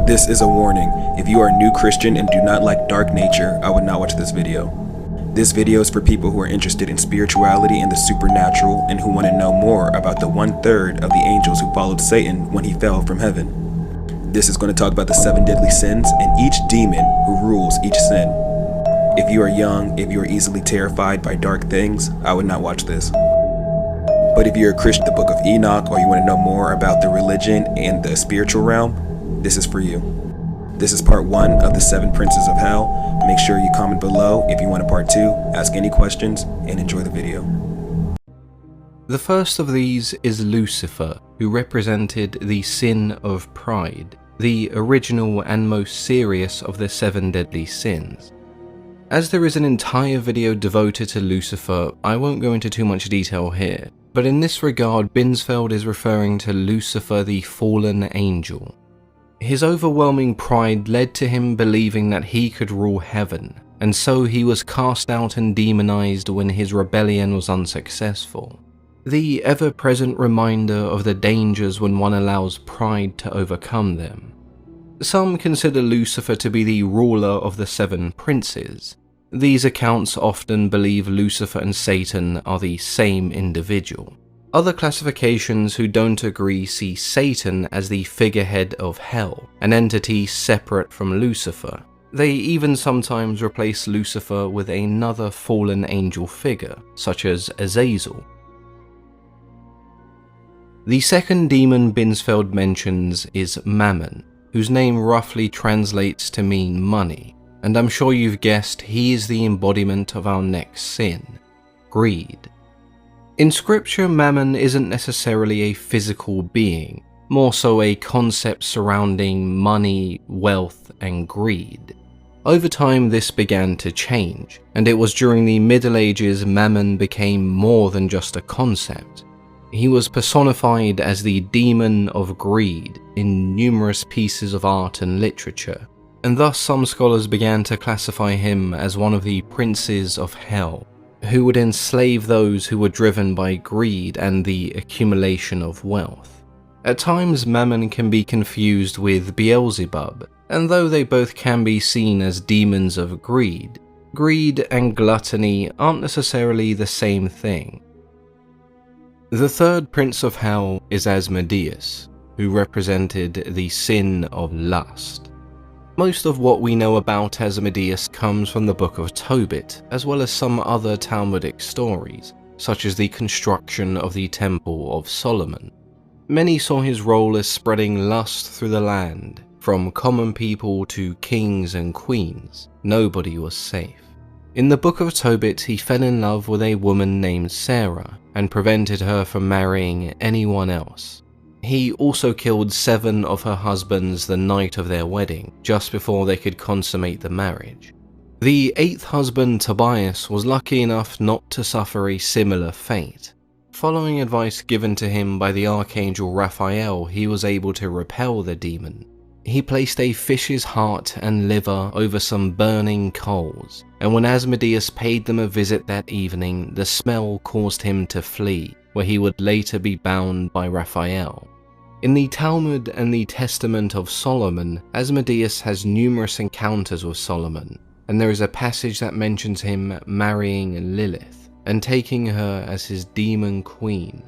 This is a warning. If you are a new Christian and do not like dark nature, I would not watch this video. This video is for people who are interested in spirituality and the supernatural and who want to know more about the 1/3 of the angels who followed Satan when he fell from heaven. This is going to talk about the 7 deadly sins and each demon who rules each sin. If you are young, if you are easily terrified by dark things, I would not watch this. But if you're a Christian, the book of Enoch, or you want to know more about the religion and the spiritual realm, this is for you. This is part 1 of the 7 princes of hell. Make sure you comment below if you want a part 2, ask any questions, and enjoy the video. The first of these is Lucifer, who represented the sin of pride, the original and most serious of the 7 deadly sins. As there is an entire video devoted to Lucifer, I won't go into too much detail here, but in this regard Binsfeld is referring to Lucifer the fallen angel. His overwhelming pride led to him believing that he could rule heaven, and so he was cast out and demonized when his rebellion was unsuccessful. The ever-present reminder of the dangers when one allows pride to overcome them. Some consider Lucifer to be the ruler of the 7 princes. These accounts often believe Lucifer and Satan are the same individual. Other classifications who don't agree see Satan as the figurehead of hell, an entity separate from Lucifer. They even sometimes replace Lucifer with another fallen angel figure, such as Azazel. The second demon Binsfeld mentions is Mammon, whose name roughly translates to mean money, and I'm sure you've guessed he is the embodiment of our next sin, greed. In scripture, Mammon isn't necessarily a physical being, more so a concept surrounding money, wealth, and greed. Over time this began to change, and it was during the Middle Ages Mammon became more than just a concept. He was personified as the demon of greed in numerous pieces of art and literature, and thus some scholars began to classify him as one of the princes of hell, who would enslave those who were driven by greed and the accumulation of wealth. At times Mammon can be confused with Beelzebub, and though they both can be seen as demons of greed, greed and gluttony aren't necessarily the same thing. The third prince of hell is Asmodeus, who represented the sin of lust. Most of what we know about Asmodeus comes from the Book of Tobit, as well as some other Talmudic stories, such as the construction of the Temple of Solomon. Many saw his role as spreading lust through the land. From common people to kings and queens, nobody was safe. In the Book of Tobit, he fell in love with a woman named Sarah and prevented her from marrying anyone else. He also killed 7 of her husbands the night of their wedding, just before they could consummate the marriage. The 8th husband, Tobias, was lucky enough not to suffer a similar fate. Following advice given to him by the archangel Raphael, he was able to repel the demon. He placed a fish's heart and liver over some burning coals, and when Asmodeus paid them a visit that evening, the smell caused him to flee, where he would later be bound by Raphael. In the Talmud and the Testament of Solomon, Asmodeus has numerous encounters with Solomon, and there is a passage that mentions him marrying Lilith and taking her as his demon queen.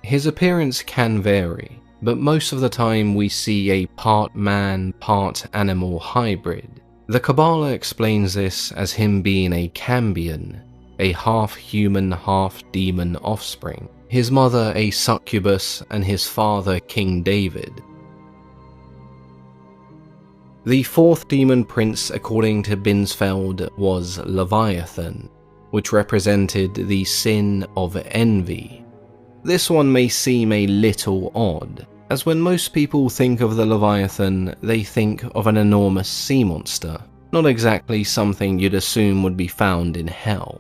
His appearance can vary, but most of the time we see a part man, part animal hybrid. The Kabbalah explains this as him being a Cambion, a half-human, half-demon offspring, his mother a succubus and his father King David. The 4th demon prince, according to Binsfeld, was Leviathan, which represented the sin of envy. This one may seem a little odd, as when most people think of the Leviathan, they think of an enormous sea monster, not exactly something you'd assume would be found in hell.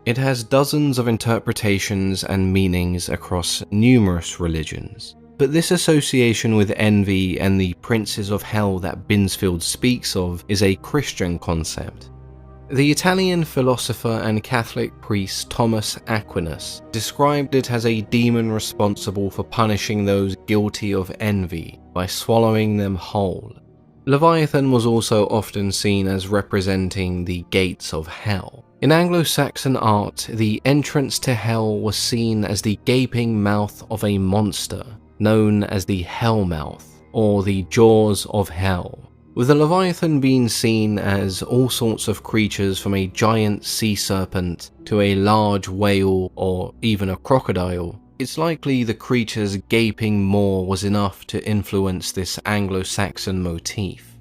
It has dozens of interpretations and meanings across numerous religions, but this association with envy and the princes of hell that Binsfeld speaks of is a Christian concept. The Italian philosopher and Catholic priest Thomas Aquinas described it as a demon responsible for punishing those guilty of envy by swallowing them whole. Leviathan was also often seen as representing the gates of hell. In Anglo-Saxon art, the entrance to hell was seen as the gaping mouth of a monster, known as the Hellmouth, or the Jaws of Hell, with the Leviathan being seen as all sorts of creatures from a giant sea serpent to a large whale or even a crocodile. It's likely the creature's gaping maw was enough to influence this Anglo-Saxon motif.